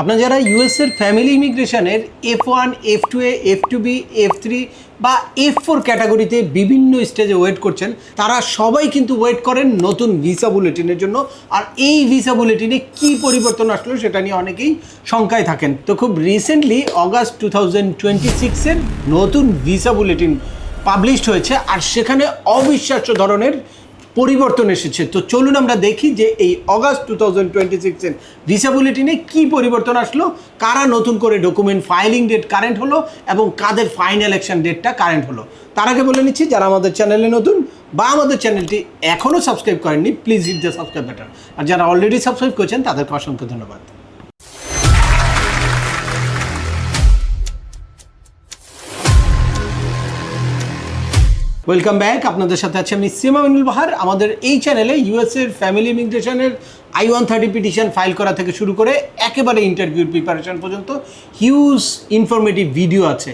আপনারা যারা ইউএসের ফ্যামিলি ইমিগ্রেশনের F1, F2A, F2B, F3 বা F4 ক্যাটাগরিতে বিভিন্ন স্টেজে ওয়েট করছেন, তারা সবাই কিন্তু ওয়েট করেন নতুন ভিসা বুলেটিনের জন্য। আর এই ভিসা বুলেটিনে কী পরিবর্তন আসলো সেটা নিয়ে অনেকেই শঙ্কায় থাকেন। তো খুব রিসেন্টলি অগাস্ট 2026-এর নতুন ভিসা বুলেটিন পাবলিশড হয়েছে, আর সেখানে অবিশ্বাস্য ধরনের পরিবর্তন এসেছে। তো চলুন আমরা দেখি যে এই অগাস্ট 2026-এর ভিসা বুলেটিনে কী পরিবর্তন আসলো, কারা নতুন করে ডকুমেন্ট ফাইলিং ডেট কারেন্ট হলো এবং কাদের ফাইনাল অ্যাকশন ডেটটা কারেন্ট হলো। তার আগে বলে নিচ্ছি, যারা আমাদের চ্যানেলে নতুন বা আমাদের চ্যানেলটি এখনও সাবস্ক্রাইব করেননি, please hit the subscribe button. আর যারা অলরেডি সাবস্ক্রাইব করেছেন তাদেরকে অসংখ্য ধন্যবাদ। Welcome back. আপনাদের সাথে আছে আমি সিমা মিনুল বাহার। আমাদের এই চ্যানেলে ইউএসের ফ্যামিলি ইমিগ্রেশনের I-130 পিটিশন ফাইল করা থেকে শুরু করে একেবারে ইন্টারভিউর প্রিপারেশন পর্যন্ত হিউজ ইনফরমেটিভ ভিডিও আছে।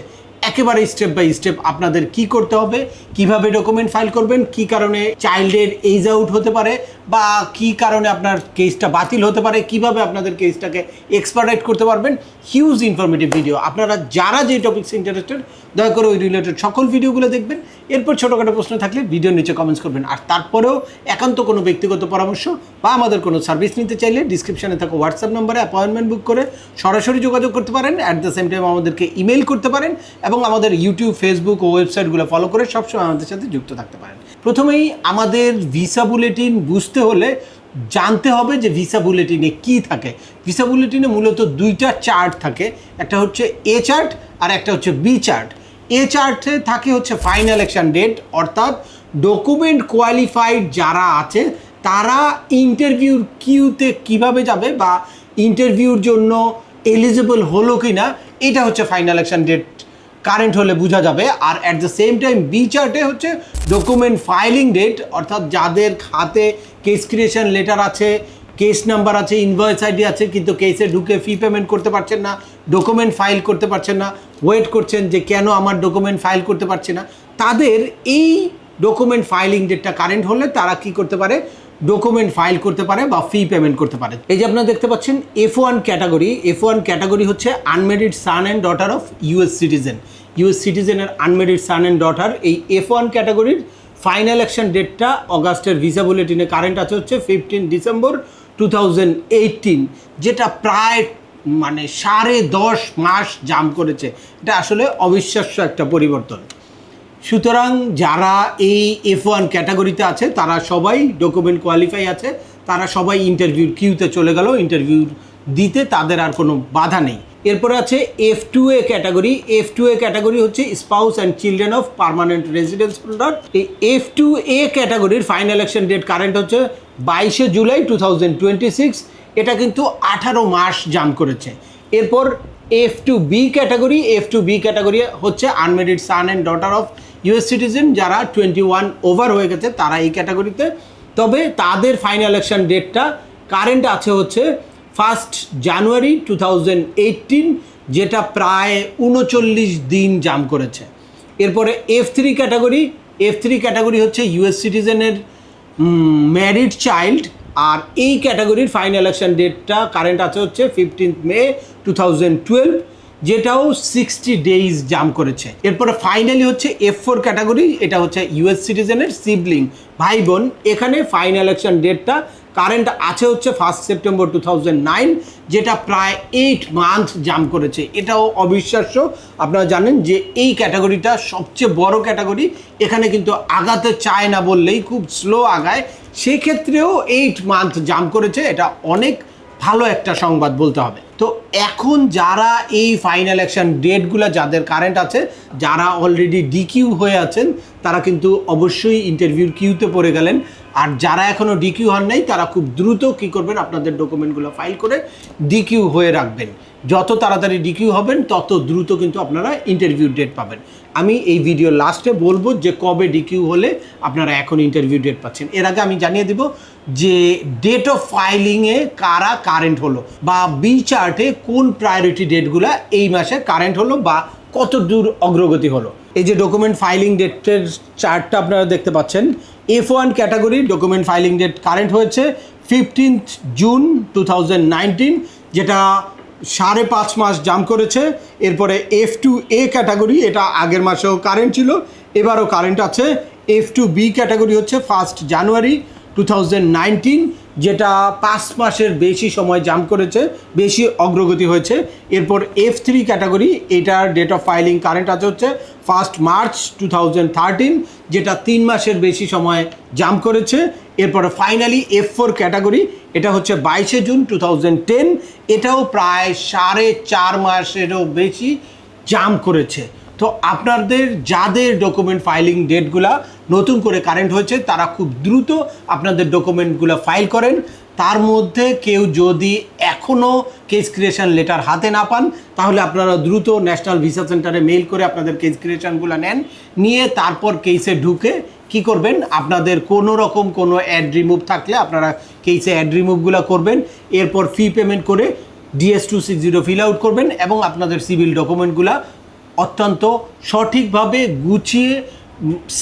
একেবারে স্টেপ বাই স্টেপ আপনাদের কি করতে হবে, কিভাবে ডকুমেন্ট ফাইল করবেন, কি কারণে চাইল্ডের এজ আউট হতে পারে বা কি কারণে আপনার কেসটা বাতিল হতে পারে, কিভাবে আপনাদের কেসটাকে এক্সপার্টাইট করতে পারবেন। Huge informative video. আপনারা যারা যে টপিকস ইন্টারেস্টেড দয়া করে ওই রিলেটেড সকল ভিডিওগুলো দেখবেন। এরপর ছোটোখাটো প্রশ্ন থাকলে ভিডিওর নিচে কমেন্টস করবেন। আর তারপরেও একান্ত কোনো ব্যক্তিগত পরামর্শ বা আমাদের কোনো সার্ভিস নিতে চাইলে ডিসক্রিপশানে থাকা হোয়াটসঅ্যাপ নম্বরে অ্যাপয়েন্টমেন্ট বুক করে সরাসরি যোগাযোগ করতে পারেন। অ্যাট দ্য সেম টাইম আমাদেরকে ইমেল করতে পারেন এবং আমাদের ইউটিউব, ফেসবুক ও ওয়েবসাইটগুলো ফলো করে সবসময় আমাদের সাথে যুক্ত থাকতে পারেন। প্রথমেই আমাদের ভিসা বুলেটিন বুঝতে হলে জানতে হবে যে ভিসা বুলেটিনে কী থাকে। ভিসা বুলেটিনে মূলত দুইটা চার্ট থাকে, একটা হচ্ছে এ চার্ট আর একটা হচ্ছে বি চার্ট। এ চার্টে থাকে হচ্ছে ফাইনাল অ্যাকশন ডেট, অর্থাৎ ডকুমেন্ট কোয়ালিফাইড যারা আছে তারা ইন্টারভিউর কিউতে কিভাবে যাবে বা ইন্টারভিউর জন্য এলিজিবল হলো কি না, এটা হচ্ছে ফাইনাল অ্যাকশন ডেট কারেন্ট হলে বোঝা যাবে। আর at the same time B চার্টে হচ্ছে ডকুমেন্ট ফাইলিং ডেট, অর্থাৎ যাদের হাতে কেস ক্রিয়েশন লেটার আছে, কেস নাম্বার আছে, ইনভয়েস আইডি আছে, কিন্তু কেসে ঢুকে ফি পেমেন্ট করতে পারছেন না, ডকুমেন্ট ফাইল করতে পারছেন না, ওয়েট করছেন যে কেন আমার ডকুমেন্ট ফাইল করতে পারছে না, তাদের এই ডকুমেন্ট ফাইলিং ডেটটা কারেন্ট হলে তারা কি করতে পারে, ডকুমেন্ট ফাইল করতে পারে বা ফি পেমেন্ট করতে পারে। এই যে আপনারা দেখতে পাচ্ছেন F1 ক্যাটাগরি। F1 ক্যাটাগরি হচ্ছে unmarried son and daughter of US citizen. US সিটিজেনের আনমেরিড সান অ্যান্ড ডটার এই F1 ক্যাটাগরির ফাইনাল অ্যাকশন ডেটটা অগাস্টের ভিসা বুলেটিনে কারেন্ট আছে হচ্ছে 15 ডিসেম্বর 2018, যেটা প্রায় 10.5 মাস জাম করেছে। এটা আসলে অবিশ্বাস্য একটা পরিবর্তন। সুতরাং যারা এই F1 ক্যাটাগরিতে আছে তারা সবাই ডকুমেন্ট কোয়ালিফাই আছে, তারা সবাই ইন্টারভিউর কিউতে চলে গেল, ইন্টারভিউ দিতে তাদের আর কোনো বাধা নেই। এরপরে আছে F2A ক্যাটাগরি। F2A ক্যাটাগরি হচ্ছে spouse and children of permanent residence holder. এই F2A ক্যাটাগরির ফাইনাল অ্যাকশন ডেট কারেন্ট হচ্ছে 22 জুলাই 2026। এটা কিন্তু 18 মাস জাম করেছে। এরপর F2B ক্যাটাগরি। F2B ক্যাটাগরি হচ্ছে unmarried son and daughter of US citizen, যারা 21 ওভার হয়ে গেছে তারা এই ক্যাটাগরিতে। তবে তাদের ফাইনাল অ্যাকশন ডেটটা কারেন্ট আছে হচ্ছে 1 জানুয়ারি 2018, যেটা প্রায় 39 দিন জাম করেছে। এরপরে F3 ক্যাটাগরি। F3 ক্যাটাগরি হচ্ছে ইউএস সিটিজেনের ম্যারিড চাইল্ড, আর এই ক্যাটাগরির ফাইনাল অ্যাকশন ডেটটা কারেন্ট আছে হচ্ছে 15 মে 2012, যেটাও 60 ডেজ জাম করেছে। এরপরে ফাইনালি হচ্ছে F4 ক্যাটাগরি। এটা হচ্ছে ইউএস সিটিজেনের সিবলিং, ভাই বোন। এখানে ফাইনাল অ্যাকশন ডেটটা কারেন্ট আছে হচ্ছে 1 সেপ্টেম্বর 2009, যেটা প্রায় 8 মান্থ জাম করেছে। এটাও অবিশ্বাস্য। আপনারা জানেন যে এই ক্যাটাগরিটা সবচেয়ে বড় ক্যাটাগরি, এখানে কিন্তু আগাতে চায় না বললেই খুব স্লো আগায়, সেক্ষেত্রেও 8 মান্থ জাম করেছে। এটা অনেক ভালো একটা সংবাদ বলতে হবে। তো এখন যারা এই ফাইনাল অ্যাকশন ডেটগুলো যাদের কারেন্ট আছে, যারা অলরেডি ডিকিউ হয়ে আছেন, তারা কিন্তু অবশ্যই ইন্টারভিউর কিউতে পড়ে গেলেন। আর যারা এখনও ডিকিউ হন নাই তারা খুব দ্রুত কী করবেন, আপনাদের ডকুমেন্টগুলো ফাইল করে ডিকিউ হয়ে রাখবেন। যত তাড়াতাড়ি ডিকিউ হবেন তত দ্রুত কিন্তু আপনারা ইন্টারভিউ ডেট পাবেন। আমি এই ভিডিও লাস্টে বলবো যে কবে ডিকিউ হলে আপনারা এখন ইন্টারভিউ ডেট পাচ্ছেন। এর আগে আমি জানিয়ে দেব যে ডেট অফ ফাইলিংয়ে কারা কারেন্ট হলো বা বি চার্টে কোন প্রায়োরিটি ডেটগুলো এই মাসে কারেন্ট হলো বা কত দূর অগ্রগতি হলো। এই যে ডকুমেন্ট ফাইলিং ডেটের চার্টটা আপনারা দেখতে পাচ্ছেন, F1 category document filing date current হয়েছে 15 জুন 2019, যেটা 5.5 মাস জাম্প করেছে। এরপরে F2A ক্যাটাগরি, এটা আগের মাসেও কারেন্ট ছিল, এবারও কারেন্ট আছে। F2B ক্যাটাগরি হচ্ছে 1 জানুয়ারি 2019, যেটা 5 মাসের বেশি সময় জাম্প করেছে, বেশি অগ্রগতি হয়েছে। এরপর F3 ক্যাটাগরি, এটার ডেট অফ ফাইলিং কারেন্ট আছে হচ্ছে 1 মার্চ 2013, যেটা 3 মাসের বেশি সময় জাম্প করেছে। এরপরে ফাইনালি F4 ক্যাটাগরি, এটা হচ্ছে 22 জুন 2010, এটাও প্রায় 4.5 মাসেরও বেশি জাম্প করেছে। তো আপনাদের যাদের ডকুমেন্ট ফাইলিং ডেটগুলা নতুন করে কারেন্ট হয়েছে তারা খুব দ্রুত আপনাদের ডকুমেন্টগুলো ফাইল করেন। তার মধ্যে কেউ যদি এখনও কেস ক্রিয়েশন লেটার হাতে না পান তাহলে আপনারা দ্রুত ন্যাশনাল ভিসা সেন্টারে মেইল করে আপনাদের কেস ক্রিয়েশনগুলো নেন, নিয়ে তারপর কেসে ঢুকে কি করবেন, আপনাদের কোনো রকম কোনো অ্যাড রিমুভ থাকলে আপনারা কেসে অ্যাড রিমুভগুলো করবেন। এরপর ফি পেমেন্ট করে DS-260 ফিল আউট করবেন এবং আপনাদের সিভিল ডকুমেন্টগুলো অত্যন্ত সঠিকভাবে গুছিয়ে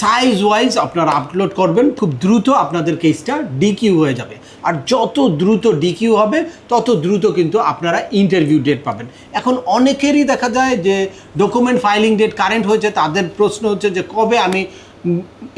সাইজ ওয়াইজ আপনারা আপলোড করবেন। খুব দ্রুত আপনাদের কেসটা ডিকিউ হয়ে যাবে, আর যত দ্রুত ডিকিউ হবে তত দ্রুত কিন্তু আপনারা ইন্টারভিউ ডেট পাবেন। এখন অনেকেরই দেখা যায় যে ডকুমেন্ট ফাইলিং ডেট কারেন্ট হয়েছে, তাদের প্রশ্ন হচ্ছে যে কবে আমি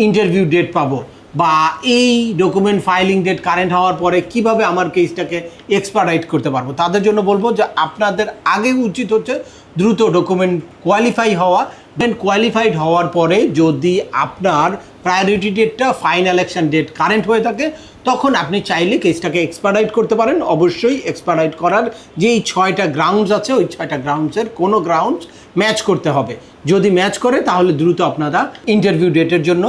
ইন্টারভিউ ডেট পাবো, বা এই ডকুমেন্ট ফাইলিং ডেট কারেন্ট হওয়ার পরে কিভাবে আমার কেসটাকে এক্সপার্টাইট করতে পারবো। তাদের জন্য বলবো যে আপনাদের আগে উচিত হচ্ছে দ্রুত ডকুমেন্ট কোয়ালিফাই হওয়া। দেন কোয়ালিফাইড হওয়ার পরে যদি আপনার প্রায়োরিটি ডেটটা ফাইনাল অ্যাকশন ডেট কারেন্ট হয়ে থাকে তখন আপনি চাইলে কেসটাকে এক্সপার্টাইট করতে পারেন। অবশ্যই এক্সপার্টাইট করার যেই 6টা গ্রাউন্ডস আছে ওই 6টা গ্রাউন্ডসের কোনো গ্রাউন্ডস ম্যাচ করতে হবে। যদি ম্যাচ করে তাহলে দ্রুত আপনারা ইন্টারভিউ ডেটের জন্য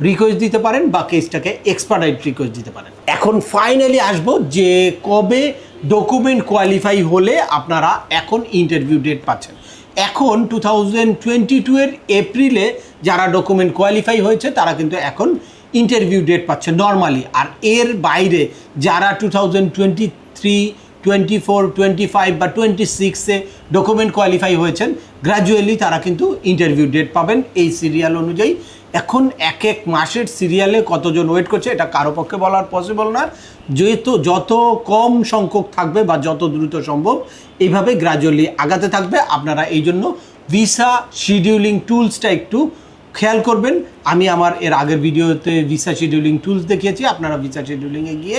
রিকোয়েস্ট দিতে পারেন বা কেসটাকে এক্সপার্টাইট রিকোয়েস্ট দিতে পারেন। এখন ফাইনালি আসবো যে কবে ডকুমেন্ট কোয়ালিফাই হলে আপনারা এখন ইন্টারভিউ ডেট পাচ্ছেন। এখন 2022 এপ্রিলে যারা ডকুমেন্ট কোয়ালিফাই হয়েছে তারা কিন্তু এখন ইন্টারভিউ ডেট পাচ্ছে নর্মালি। আর এর বাইরে যারা 2023, 24, 25 বা 26-এ ডকুমেন্ট কোয়ালিফাই হয়েছেন গ্র্যাজুয়ালি তারা কিন্তু ইন্টারভিউ ডেট পাবেন এই সিরিয়াল অনুযায়ী। এখন এক এক মাসের সিরিয়ালে কতজন ওয়েট করছে এটা কারো পক্ষে বলার পসিবল না, যেহেতু যত কম সংখ্যক থাকবে বা যত দ্রুত সম্ভব এইভাবে গ্র্যাজুয়ালি আগাতে থাকবে। আপনারা এই জন্য ভিসা শিডিউলিং টুলসটা একটু খেয়াল করবেন। আমি আমার এর আগের ভিডিওতে ভিসা শিডিউলিং টুলস দেখিয়েছি, আপনারা ভিসা শিডিউলিংয়ে গিয়ে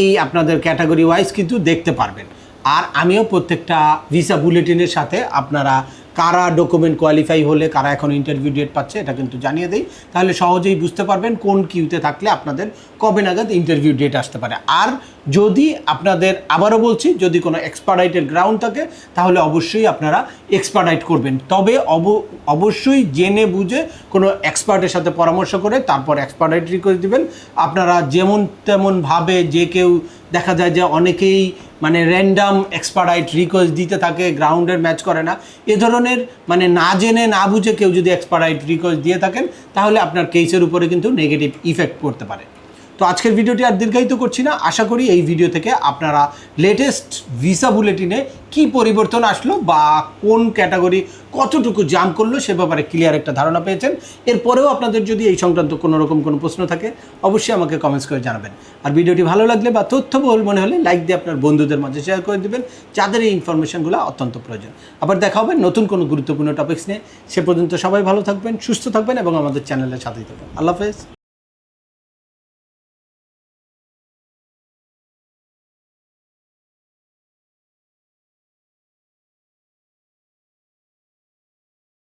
এই আপনাদের ক্যাটাগরি ওয়াইজ কিন্তু দেখতে পারবেন। আর আমিও প্রত্যেকটা ভিসা বুলেটিনের সাথে আপনারা কারা ডকুমেন্ট কোয়ালিফাই হলে কারা এখন ইন্টারভিউ ডেট পাচ্ছে এটা কিন্তু জানিয়ে দেই, তাহলে সহজেই বুঝতে পারবেন কোন কিউতে থাকলে আপনাদের কবে নাগাদ ইন্টারভিউ ডেট আসতে পারে। আর যদি আপনাদের আবারও বলছি যদি কোনো এক্সপার্টাইটের গ্রাউন্ড থাকে তাহলে অবশ্যই আপনারা এক্সপার্টাইট করবেন, তবে অবশ্যই জেনে বুঝে কোনো এক্সপার্টের সাথে পরামর্শ করে তারপর এক্সপার্টাইট রিকোয়েস্ট দিবেন। আপনারা যেমন তেমনভাবে যে কেউ দেখা যায় যে অনেকেই মানে র্যান্ডাম এক্সপার্টাইট রিকোয়েস্ট দিতে থাকে, গ্রাউন্ডের ম্যাচ করে না, এ ধরনের মানে না জেনে না বুঝে কেউ যদি এক্সপার্টাইট রিকোয়েস্ট দিয়ে থাকেন তাহলে আপনার কেসের উপরে কিন্তু নেগেটিভ ইফেক্ট পড়তে পারে। তো আজকের ভিডিওটি আর দীর্ঘায়িত করছি না, আশা করি এই ভিডিও থেকে আপনারা লেটেস্ট ভিসা বুলেটিনে কি পরিবর্তন আসলো বা কোন ক্যাটাগরি কতটুকু জাম্প করলো সে ব্যাপারে ক্লিয়ার একটা ধারণা পেয়েছেন। এরপরেও আপনাদের যদি এই সংক্রান্ত কোনো রকম কোনো প্রশ্ন থাকে অবশ্যই আমাকে কমেন্টস করে জানাবেন। আর ভিডিওটি ভালো লাগলে বা তথ্যবহুল মনে হলে লাইক দিয়ে আপনার বন্ধুদের মাঝে শেয়ার করে দেবেন যাদের এই ইনফরমেশনগুলো অত্যন্ত প্রয়োজন। আবার দেখা হবে নতুন কোনো গুরুত্বপূর্ণ টপিকস নিয়ে। সে পর্যন্ত সবাই ভালো থাকবেন, সুস্থ থাকবেন এবং আমাদের চ্যানেলের সাথেই থাকবেন। আল্লাহ হাফেজ।